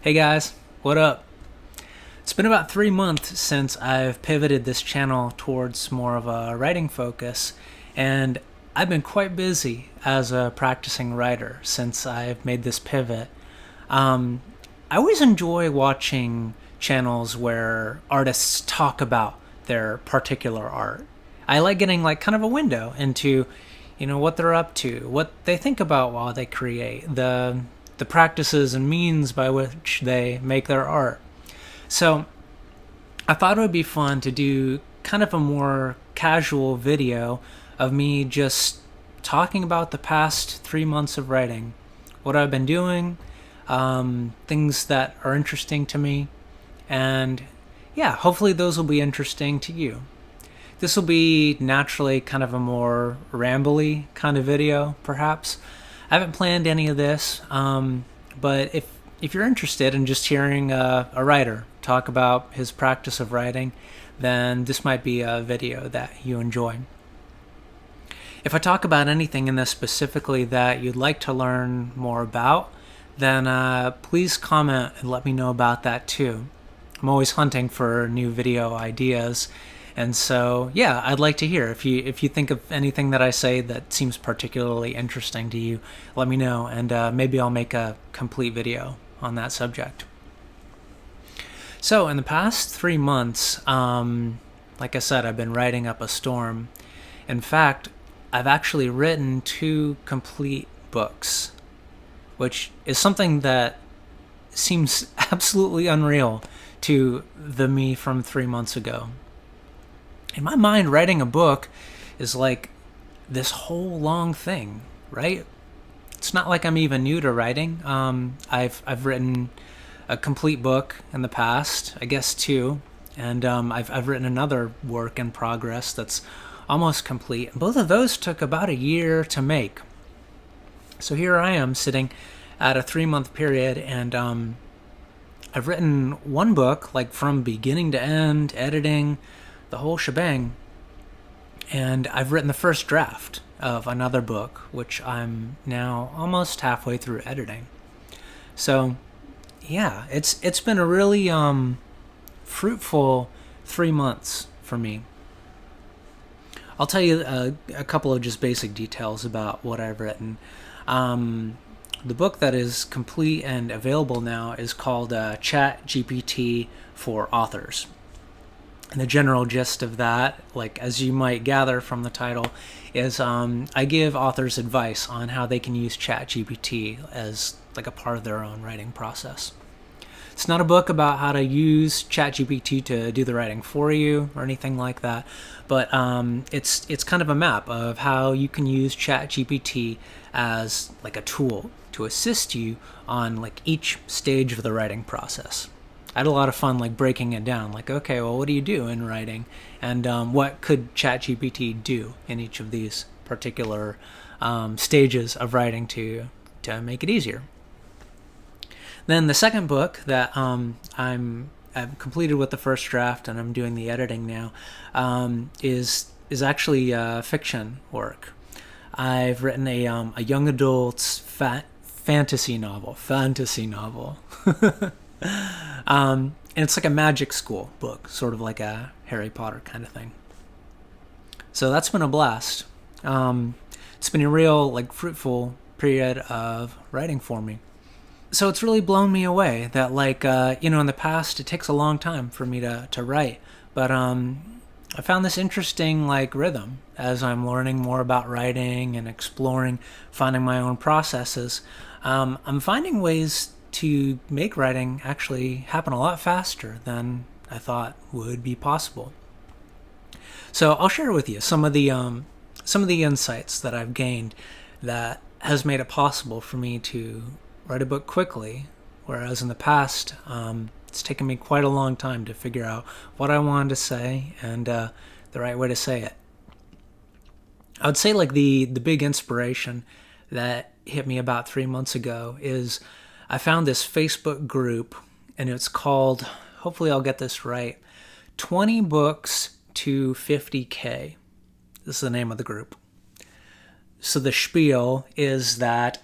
Hey guys, what up? It's been about 3 months since I've pivoted this channel towards more of a writing focus, and I've been quite busy as a practicing writer since I've made this pivot. Um, I always enjoy watching channels where artists talk about their particular art. I like getting like kind of a window into, what they're up to, what they think about while they create, the practices and means by which they make their art. So I thought it would be fun to do kind of a more casual video of me just talking about the past 3 months of writing, what I've been doing, things that are interesting to me, and yeah, hopefully those will be interesting to you. This will be naturally kind of a more rambly kind of video, perhaps. I haven't planned any of this, but if you're interested in just hearing a writer talk about his practice of writing, then this might be a video that you enjoy. If I talk about anything in this specifically that you'd like to learn more about, then please comment and let me know about that too. I'm always hunting for new video ideas, and so yeah, I'd like to hear if you think of anything that I say that seems particularly interesting to you. Let me know, and maybe I'll make a complete video on that subject. So in the past 3 months, like I said, I've been writing up a storm. In fact, I've actually written 2 complete books, which is something that seems absolutely unreal to the me from 3 months ago. In my mind, writing a book is like this whole long thing, right? It's not like I'm even new to writing. I've written a complete book in the past, I guess 2, and I've written another work in progress that's almost complete. Both of those took about a year to make. So here I am sitting at a 3-month period, and I've written one book, like from beginning to end, editing, the whole shebang, and I've written the first draft of another book, which I'm now almost halfway through editing. So yeah, it's been a really fruitful 3 months for me. I'll tell you a couple of just basic details about what I've written. The book that is complete and available now is called ChatGPT for Authors. And the general gist of that, like as you might gather from the title, is I give authors advice on how they can use ChatGPT as like a part of their own writing process. It's not a book about how to use ChatGPT to do the writing for you or anything like that, but it's kind of a map of how you can use ChatGPT as like a tool to assist you on like each stage of the writing process. I had a lot of fun like breaking it down, like, okay, well, what do you do in writing, and what could ChatGPT do in each of these particular stages of writing to make it easier. Then the second book that I've completed with the first draft, and I'm doing the editing now, is actually fiction work. I've written a young adult's fantasy novel. And it's like a magic school book, sort of like a Harry Potter kind of thing. So that's been a blast. It's been a real like fruitful period of writing for me. So it's really blown me away that like in the past it takes a long time for me to write, but I found this interesting like rhythm as I'm learning more about writing and exploring, finding my own processes. I'm finding ways to make writing actually happen a lot faster than I thought would be possible. So I'll share with you some of the insights that I've gained that has made it possible for me to write a book quickly, whereas in the past it's taken me quite a long time to figure out what I wanted to say and the right way to say it. I would say like the big inspiration that hit me about 3 months ago is I found this Facebook group, and it's called, hopefully I'll get this right, 20 Books to 50K. This is the name of the group. So the spiel is that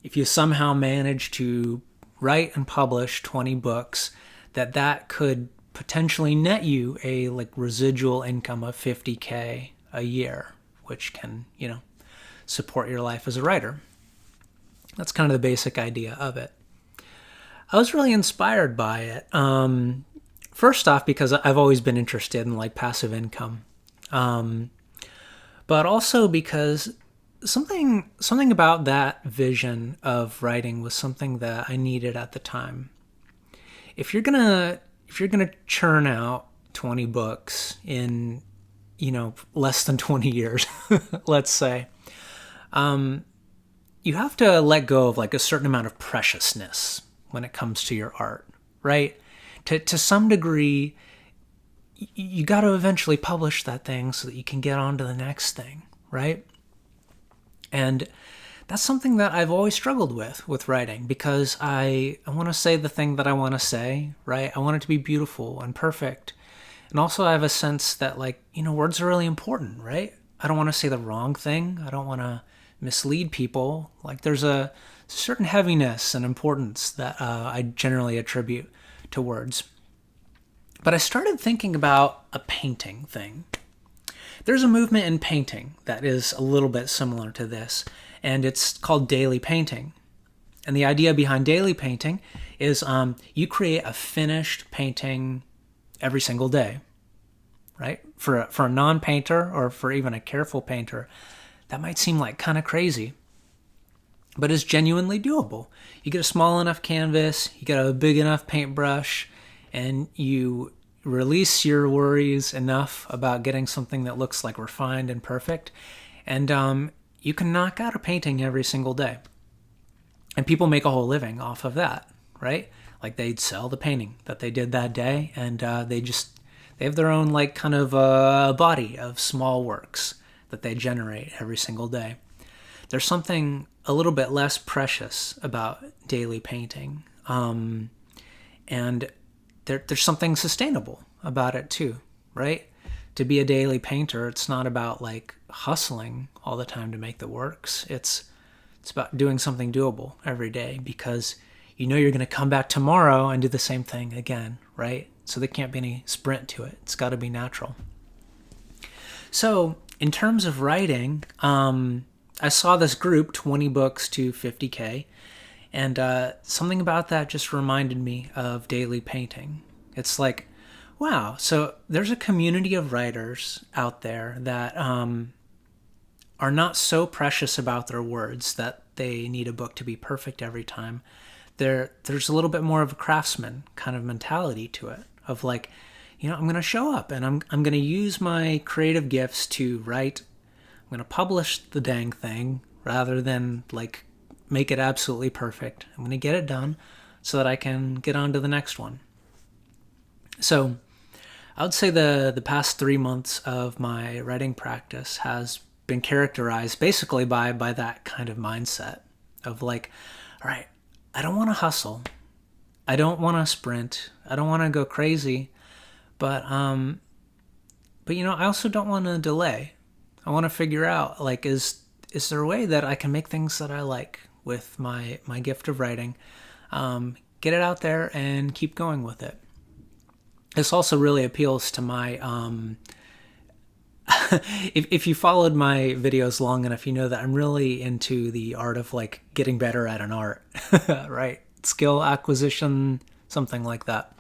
if you somehow manage to write and publish 20 books, that could potentially net you a like residual income of 50K a year, which can, support your life as a writer. That's kind of the basic idea of it. I was really inspired by it. First off, because I've always been interested in like passive income, but also because something about that vision of writing was something that I needed at the time. If you're gonna churn out 20 books in less than 20 years, let's say, you have to let go of like a certain amount of preciousness when it comes to your art, right? To some degree, you got to eventually publish that thing so that you can get on to the next thing, right? And that's something that I've always struggled with writing, because I want to say the thing that I want to say, right? I want it to be beautiful and perfect. And also I have a sense that words are really important, right? I don't want to say the wrong thing. I don't want to mislead people. Like there's a certain heaviness and importance that I generally attribute to words. But I started thinking about a painting thing. There's a movement in painting that is a little bit similar to this, and it's called daily painting. And the idea behind daily painting is you create a finished painting every single day, right? For a non-painter, or for even a careful painter, that might seem like kind of crazy, but it's genuinely doable. You get a small enough canvas, you get a big enough paintbrush, and you release your worries enough about getting something that looks like refined and perfect, and you can knock out a painting every single day. And people make a whole living off of that, right? Like they'd sell the painting that they did that day, and they have their own like kind of body of small works that they generate every single day. There's something a little bit less precious about daily painting, and there's something sustainable about it too, right? To be a daily painter, it's not about like hustling all the time to make the works. It's about doing something doable every day, because you're going to come back tomorrow and do the same thing again, right? So there can't be any sprint to it. It's got to be natural. So in terms of writing, I saw this group, 20 books to 50K, and something about that just reminded me of daily painting. It's like, wow, so there's a community of writers out there that are not so precious about their words that they need a book to be perfect every time. There's a little bit more of a craftsman kind of mentality to it, of like, I'm going to show up and I'm going to use my creative gifts to write. I'm going to publish the dang thing rather than like make it absolutely perfect. I'm going to get it done so that I can get on to the next one. So I would say the past 3 months of my writing practice has been characterized basically by that kind of mindset of like, all right, I don't want to hustle. I don't want to sprint. I don't want to go crazy. But I also don't want to delay. I want to figure out, like, is there a way that I can make things that I like with my gift of writing, get it out there and keep going with it. This also really appeals to my, if you followed my videos long enough, you know that I'm really into the art of like getting better at an art, right? Skill acquisition, something like that.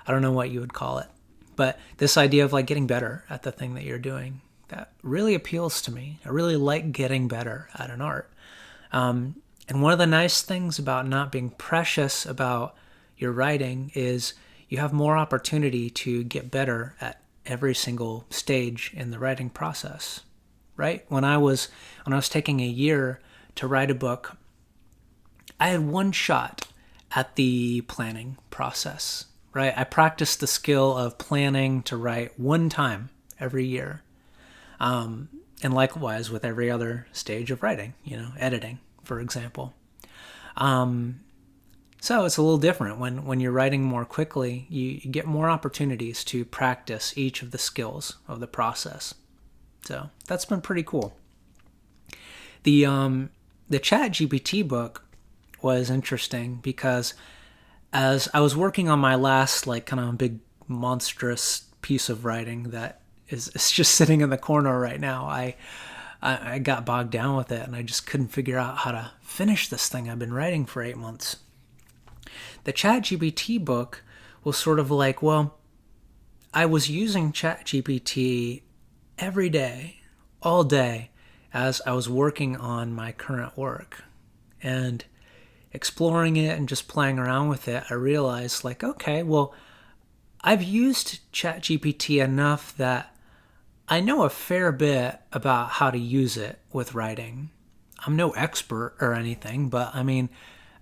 I don't know what you would call it. But this idea of like getting better at the thing that you're doing, that really appeals to me. I really like getting better at an art. And one of the nice things about not being precious about your writing is you have more opportunity to get better at every single stage in the writing process, right? When I was taking a year to write a book, I had one shot at the planning process, right? I practiced the skill of planning to write one time every year. And likewise with every other stage of writing, editing, for example. So it's a little different when you're writing more quickly. You get more opportunities to practice each of the skills of the process. So that's been pretty cool. The ChatGPT book was interesting because as I was working on my last, like, kind of big monstrous piece of writing that is just sitting in the corner right now, I got bogged down with it, and I just couldn't figure out how to finish this thing I've been writing for 8 months. The ChatGPT book was sort of like, well, I was using ChatGPT every day, all day, as I was working on my current work. And exploring it and just playing around with it, I realized, like, okay, well, I've used ChatGPT enough that I know a fair bit about how to use it with writing. I'm no expert or anything, but I mean,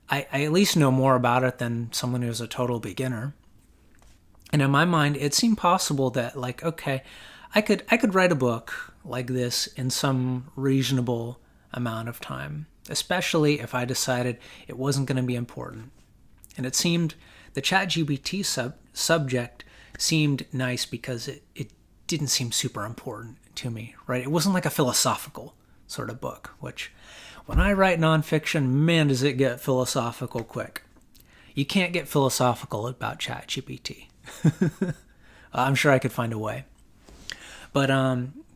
I at least know more about it than someone who's a total beginner. And in my mind, it seemed possible that, like, okay, I could write a book like this in some reasonable amount of time, especially if I decided it wasn't going to be important. And it seemed the ChatGPT subject seemed nice because it didn't seem super important to me, right? It wasn't like a philosophical sort of book, which when I write nonfiction, man, does it get philosophical quick. You can't get philosophical about ChatGPT. I'm sure I could find a way. But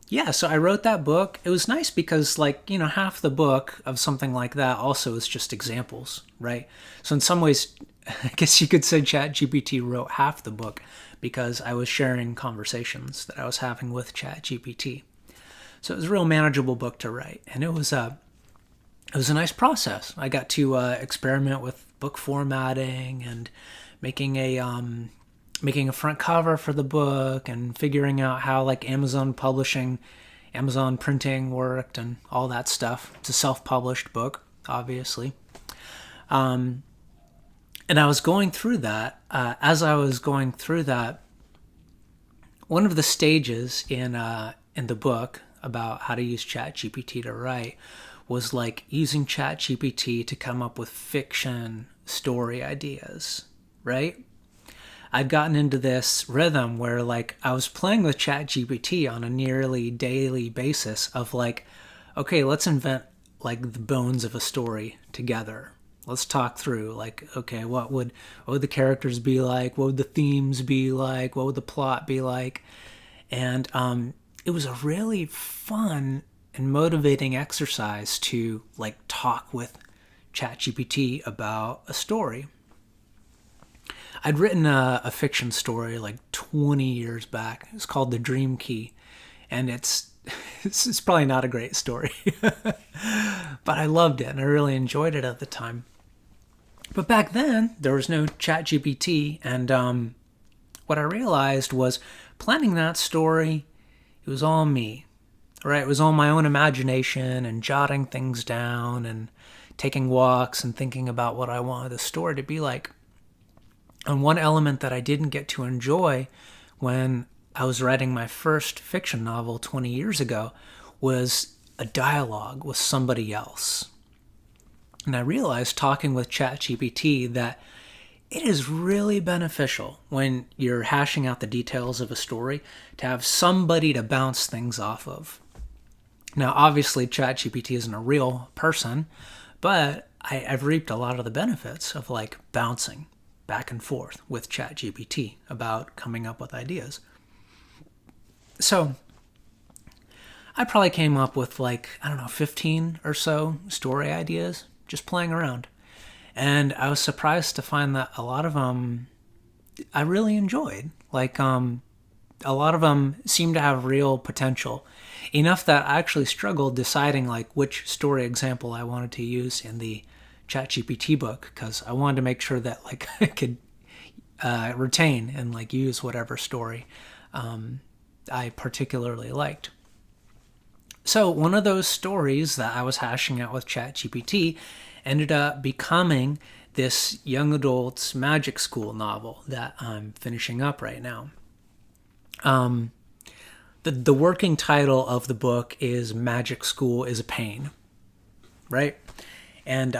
yeah, so I wrote that book. It was nice because, like, half the book of something like that also is just examples, right? So in some ways, I guess you could say ChatGPT wrote half the book because I was sharing conversations that I was having with ChatGPT. So it was a real manageable book to write, and it was a nice process. I got to experiment with book formatting and making a front cover for the book and figuring out how, like, Amazon printing worked and all that stuff. It's a self-published book, obviously. And I was going through that. As I was going through that, one of the stages in the book about how to use ChatGPT to write was, like, using ChatGPT to come up with fiction story ideas, right? I'd gotten into this rhythm where, like, I was playing with ChatGPT on a nearly daily basis of, like, okay, let's invent, like, the bones of a story together. Let's talk through, like, okay, what would the characters be like? What would the themes be like? What would the plot be like? And it was a really fun and motivating exercise to, like, talk with ChatGPT about a story. I'd written a fiction story like 20 years back. It's called The Dream Key, and it's probably not a great story, but I loved it and I really enjoyed it at the time. But back then, there was no ChatGPT, and what I realized was planning that story, it was all me, right? It was all my own imagination and jotting things down and taking walks and thinking about what I wanted the story to be like. And one element that I didn't get to enjoy when I was writing my first fiction novel 20 years ago was a dialogue with somebody else. And I realized, talking with ChatGPT, that it is really beneficial when you're hashing out the details of a story to have somebody to bounce things off of. Now, obviously, ChatGPT isn't a real person, but I've reaped a lot of the benefits of, like, bouncing back and forth with ChatGPT about coming up with ideas. So I probably came up with, like, 15 or so story ideas just playing around. And I was surprised to find that a lot of them I really enjoyed. Like, a lot of them seemed to have real potential. Enough that I actually struggled deciding, like, which story example I wanted to use in the ChatGPT book, because I wanted to make sure that, like, I could retain and, like, use whatever story I particularly liked. So one of those stories that I was hashing out with ChatGPT ended up becoming this young adult's magic school novel that I'm finishing up right now. The working title of the book is Magic School is a Pain, right? And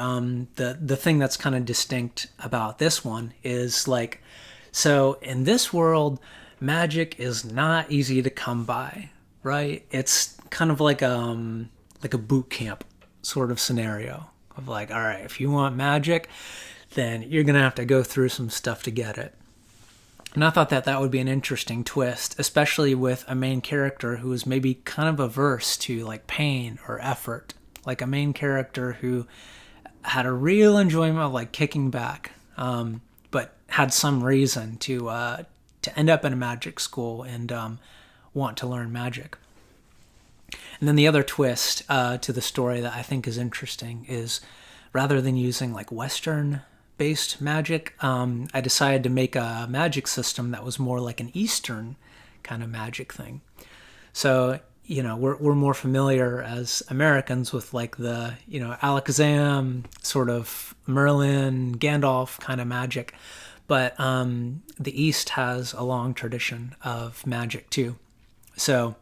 the thing that's kind of distinct about this one is, like, so in this world, magic is not easy to come by, right? It's kind of like a boot camp sort of scenario of, like, all right, if you want magic, then you're going to have to go through some stuff to get it. And I thought that that would be an interesting twist, especially with a main character who is maybe kind of averse to like pain or effort. Like a main character who had a real enjoyment of like kicking back, but had some reason to end up in a magic school and want to learn magic. And then the other twist to the story that I think is interesting is rather than using like Western based magic, I decided to make a magic system that was more like an Eastern kind of magic thing. So, you know, we're more familiar as Americans with like the, you know, Alakazam, sort of Merlin, Gandalf kind of magic. But the East has a long tradition of magic too. So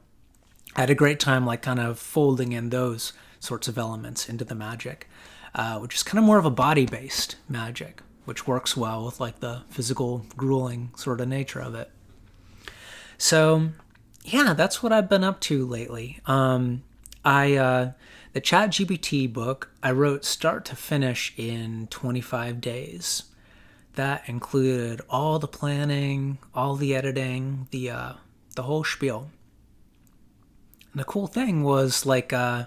I had a great time like kind of folding in those sorts of elements into the magic, which is kind of more of a body-based magic, which works well with like the physical, grueling sort of nature of it. So yeah, that's what I've been up to lately. The ChatGPT book I wrote start to finish in 25 days. That included all the planning, all the editing, the whole spiel. And the cool thing was like I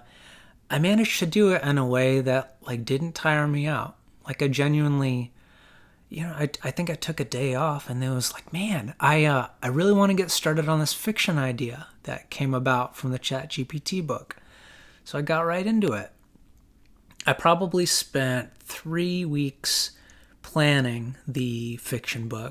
managed to do it in a way that like didn't tire me out. Like I genuinely, you know, I think I took a day off and it was like, man, I really want to get started on this fiction idea that came about from the ChatGPT book. So I got right into it. I probably spent 3 weeks planning the fiction book,